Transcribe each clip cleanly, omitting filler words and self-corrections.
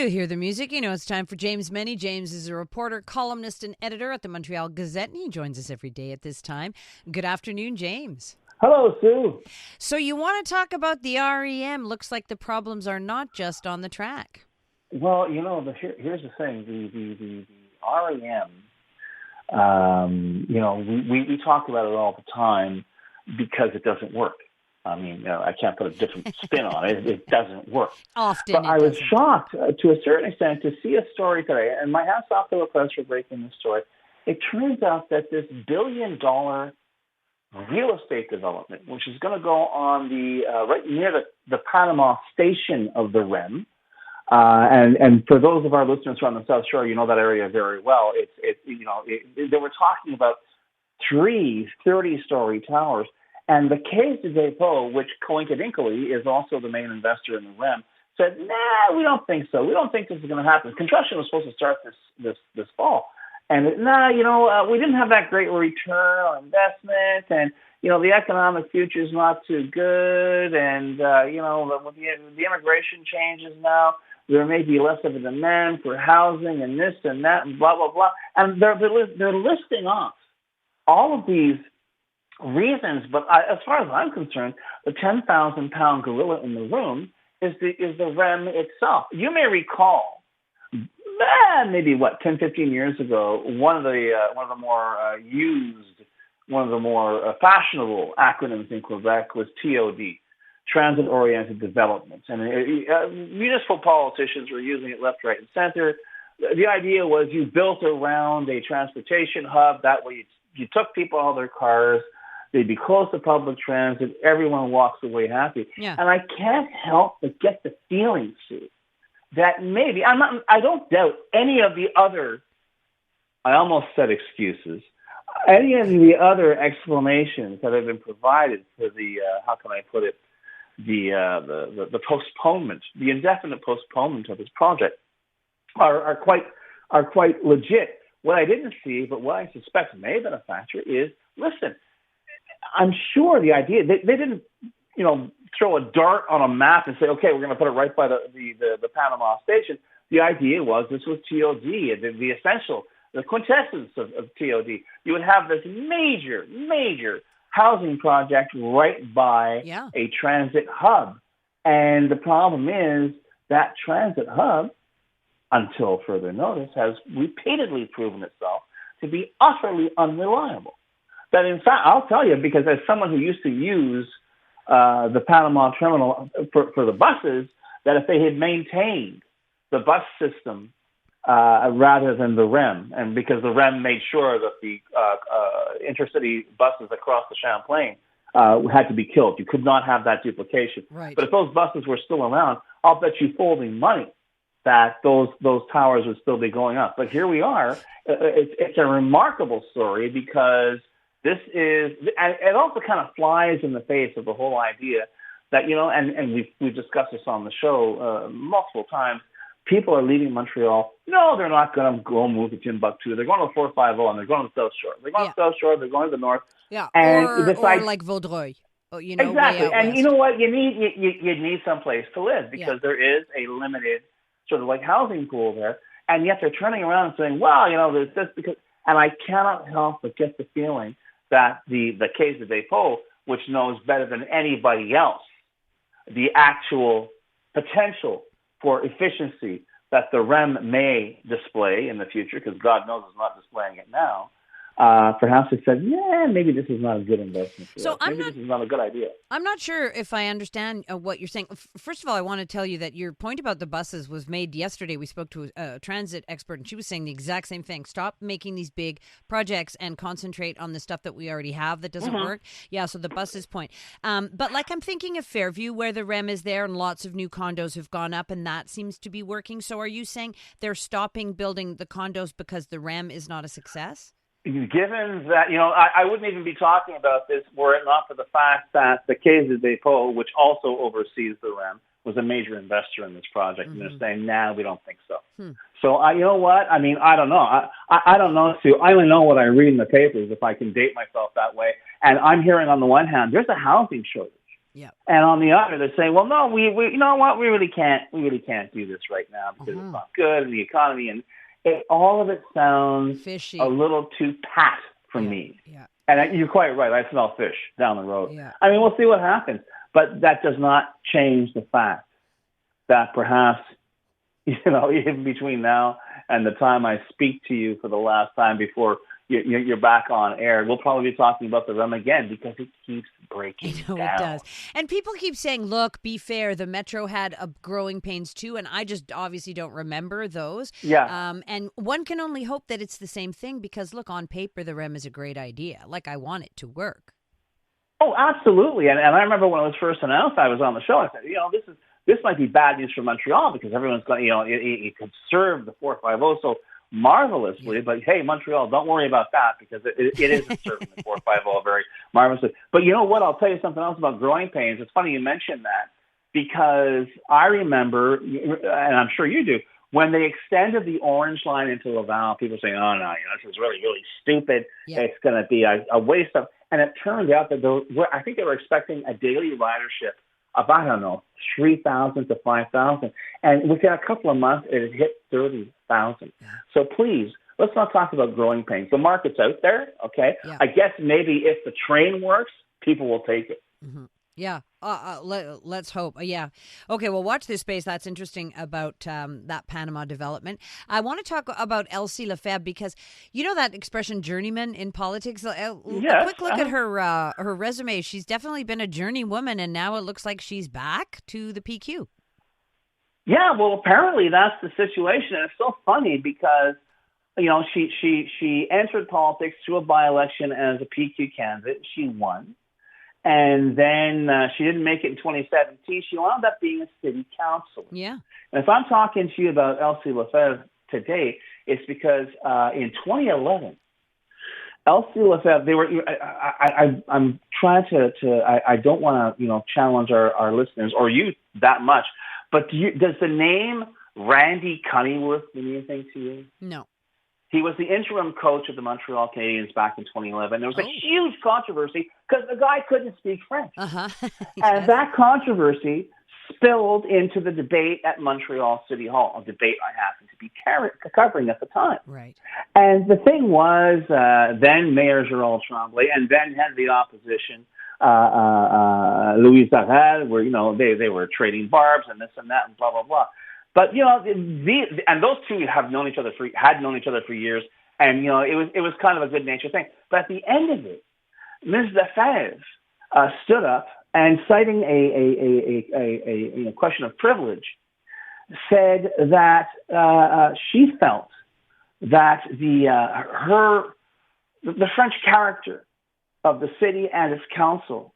you hear the music, you know it's time for James Mennie. James is a reporter, columnist, and editor at the Montreal Gazette, and he joins us every day at this time. Good afternoon, James. Hello, Sue. So you want to talk about the REM. Looks like the problems are not just on the track. Well, here's the thing. The REM, we talk about it all the time because it doesn't work. I mean, I can't put a different spin on it. It doesn't work. Often but I was doesn't. shocked to a certain extent to see a story today, and my hat's off to the press for breaking this story. It turns out that this $1 billion real estate development, which is going to go on the right near the Panama station of the REM, and for those of our listeners who are on the South Shore, you know that area very well. They were talking about 3 30-story towers. And the CJAD, which coincidentally is also the main investor in the REM, said, "Nah, we don't think so. We don't think this is going to happen. Construction was supposed to start this fall, and we didn't have that great return on investment, and the economic future is not too good, and with the immigration changes now, there may be less of a demand for housing and this and that and blah blah blah." And they're listing off all of these reasons, but as far as I'm concerned, the 10,000-pound gorilla in the room is the REM itself. You may recall, maybe 10, 15 years ago, one of the more fashionable acronyms in Quebec was TOD, Transit-Oriented Developments, and municipal politicians were using it left, right, and center. The idea was you built around a transportation hub. That way, you took people out of their cars. They'd be close to public transit. Everyone walks away happy. Yeah. And I can't help but get the feeling, Sue, that maybe I don't doubt any of the other, I almost said excuses, any of the other explanations that have been provided for the, how can I put it, the postponement, the indefinite postponement of this project are quite legit. What I didn't see, but what I suspect may have been a factor is, listen, I'm sure the idea they didn't, throw a dart on a map and say, okay, we're going to put it right by the Panama station. The idea was this was TOD, the essential, the quintessence of TOD. You would have this major housing project right by a transit hub, and the problem is that transit hub, until further notice, has repeatedly proven itself to be utterly unreliable. That in fact, I'll tell you, because as someone who used to use the Panama terminal for the buses, that if they had maintained the bus system rather than the REM, and because the REM made sure that the intercity buses across the Champlain had to be killed. You could not have that duplication. Right. But if those buses were still around, I'll bet you folding money that those towers would still be going up. But here we are. It's a remarkable story because this is, and it also kind of flies in the face of the whole idea that, and we've discussed this on the show multiple times, people are leaving Montreal. No, they're not going to go move to Timbuktu. They're going to the 450 and they're going to the South Shore. They're going to the South Shore, they're going to the North. Yeah, and or like Vaudreuil. Exactly. And you know what? You need some place to live because there is a limited sort of like housing pool there. And yet they're turning around and saying, well, there's this because, and I cannot help but get the feeling that the CJAD, which knows better than anybody else the actual potential for efficiency that the REM may display in the future, because God knows it's not displaying it now, perhaps it said, maybe this is not a good investment for us. Maybe this is not a good idea. I'm not sure if I understand what you're saying. First of all, I want to tell you that your point about the buses was made yesterday. We spoke to a transit expert, and she was saying the exact same thing. Stop making these big projects and concentrate on the stuff that we already have that doesn't work. Yeah, so the buses point. But I'm thinking of Fairview, where the REM is there and lots of new condos have gone up, and that seems to be working. So are you saying they're stopping building the condos because the REM is not a success? Given that, I wouldn't even be talking about this were it not for the fact that the CJAD, which also oversees the REM, was a major investor in this project, and they're saying, we don't think so. So, you know what? I mean, I don't know. I don't know, Sue. I only know what I read in the papers, if I can date myself that way. And I'm hearing on the one hand, there's a housing shortage. Yeah. And on the other, they're saying, well, no, we you know what, we really can't do this right now because it's not good in the economy, and all of it sounds fishy, a little too pat for me. Yeah. And you're quite right. I smell fish down the road. Yeah. I mean, we'll see what happens, but that does not change the fact that perhaps, even between now and the time I speak to you for the last time before you're back on air, we'll probably be talking about the REM again because it keeps breaking down. It does. And people keep saying, look, be fair, the Metro had growing pains too, and I just obviously don't remember those. Yeah. And one can only hope that it's the same thing because, look, on paper, the REM is a great idea. Like, I want it to work. Oh, absolutely. And I remember when it was first announced, I was on the show. I said, this might be bad news for Montreal because everyone's going, it could serve the 450 so marvelously. But hey, Montreal, don't worry about that because it isn't serving the 450 very marvelously. But you know what? I'll tell you something else about growing pains. It's funny you mentioned that because I remember, and I'm sure you do, when they extended the Orange Line into Laval, people saying, oh, no, this is really, really stupid. Yeah. It's going to be a waste of, and it turned out that I think they were expecting a daily ridership of, 3,000 to 5,000. And within a couple of months, it had hit 30,000. Yeah. So please, let's not talk about growing pains. The market's out there, okay? Yeah. I guess maybe if the train works, people will take it. Mm-hmm. Yeah. Let's hope. Yeah. Okay. Well, watch this space. That's interesting about that Panama development. I want to talk about Elsie Lefebvre because you know that expression "journeyman" in politics. Yes. A quick look at her resume. She's definitely been a journeywoman, and now it looks like she's back to the PQ. Yeah. Well, apparently that's the situation. And it's so funny because she entered politics through a by-election as a PQ candidate. She won. And then she didn't make it in 2017. She wound up being a city councilor. Yeah. And if I'm talking to you about Elsie Lefebvre today, it's because in 2011, Elsie Lefebvre, I'm trying to I don't want to challenge our listeners or you that much, but does the name Randy Cunneyworth mean anything to you? No. He was the interim coach of the Montreal Canadiens back in 2011. There was a huge controversy because the guy couldn't speak French. Yes. And that controversy spilled into the debate at Montreal City Hall, a debate I happened to be covering at the time. Right. And the thing was, then Mayor Gerald Tremblay and then head of the opposition, Louis Zarel, where, they were trading barbs and this and that and blah, blah, blah. But and those two had known each other for years, and it was kind of a good natured thing. But at the end of it, Ms. Lefebvre stood up and, citing a question of privilege, said that she felt that the French character of the city and its council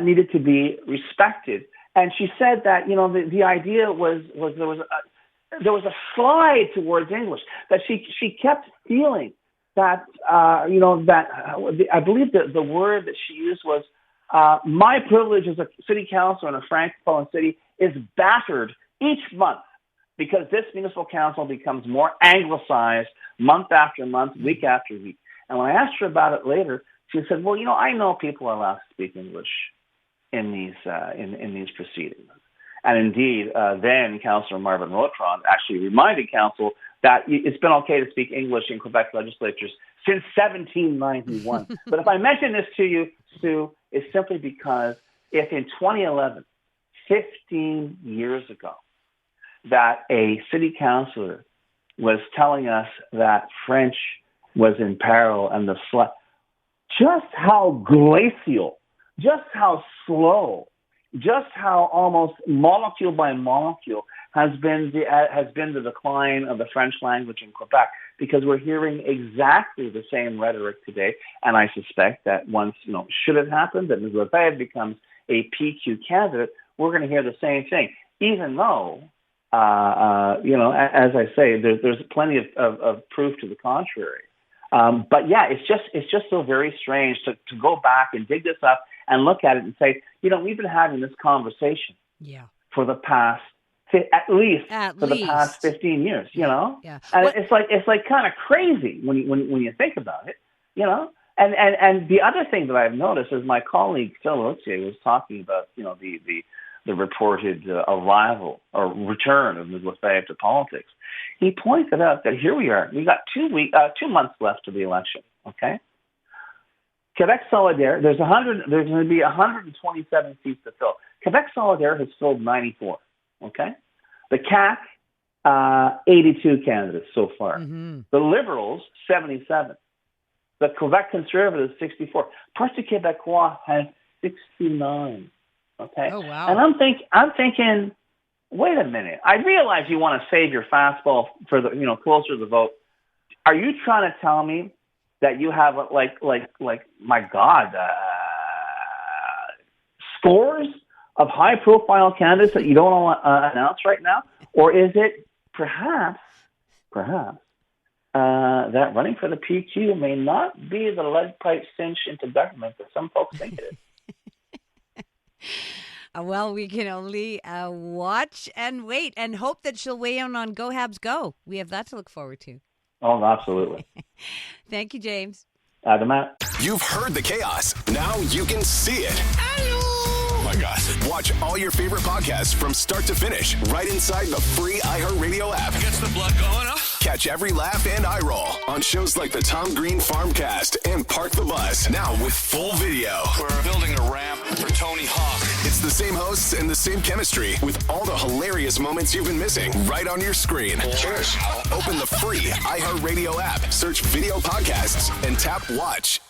needed to be respected. And she said that, the idea was there was a slide towards English, that she kept feeling that, that I believe that the word that she used was, my privilege as a city councilor in a Francophone city is battered each month because this municipal council becomes more anglicized month after month, week after week. And when I asked her about it later, she said, well, I know people are allowed to speak English in these proceedings. And indeed, then Councillor Marvin Rotron actually reminded Council that it's been okay to speak English in Quebec legislatures since 1791. But if I mention this to you, Sue, it's simply because if in 2011, 15 years ago, that a city councillor was telling us that French was in peril and just how glacial, just how slow, just how almost molecule by molecule has been the decline of the French language in Quebec, because we're hearing exactly the same rhetoric today. And I suspect that once, should it happen that Ms. Lefebvre becomes a PQ candidate, we're going to hear the same thing, even though, as I say, there's plenty of proof to the contrary. But yeah, it's just so very strange to go back and dig this up and look at it and say, we've been having this conversation for the past, at least the past 15 years, Yeah. And it's like kind of crazy when you think about it, And the other thing that I've noticed is my colleague Phil Otier was talking about, the reported arrival or return of Ms. Lefebvre to politics. He pointed out that here we are. We got 2 months left to the election. Okay. Quebec Solidaire. There's going to be 127 seats to fill. Quebec Solidaire has filled 94. Okay. The CAQ, 82 candidates so far. Mm-hmm. The Liberals, 77. The Quebec Conservatives, 64. Parti Québécois has 69. Okay. Oh, wow. And I'm thinking, wait a minute. I realize you want to save your fastball for the, closer to the vote. Are you trying to tell me that you have my God, scores of high profile candidates that you don't want to announce right now? Or is it perhaps that running for the PQ may not be the lead pipe cinch into government that some folks think it is? Well, we can only watch and wait and hope that she'll weigh in on Go Habs Go. We have that to look forward to. Oh, absolutely. Thank you, James. Adama. You've heard the chaos. Now you can see it. Oh my God. Watch all your favorite podcasts from start to finish right inside the free iHeartRadio app. Gets the blood going, huh? Catch every laugh and eye roll on shows like the Tom Green Farmcast and Park the Bus. Now with full video. We're building a ramp for Tony Hawk. It's the same hosts and the same chemistry with all the hilarious moments you've been missing right on your screen. Cheers. Open the free iHeartRadio app, search video podcasts, and tap watch.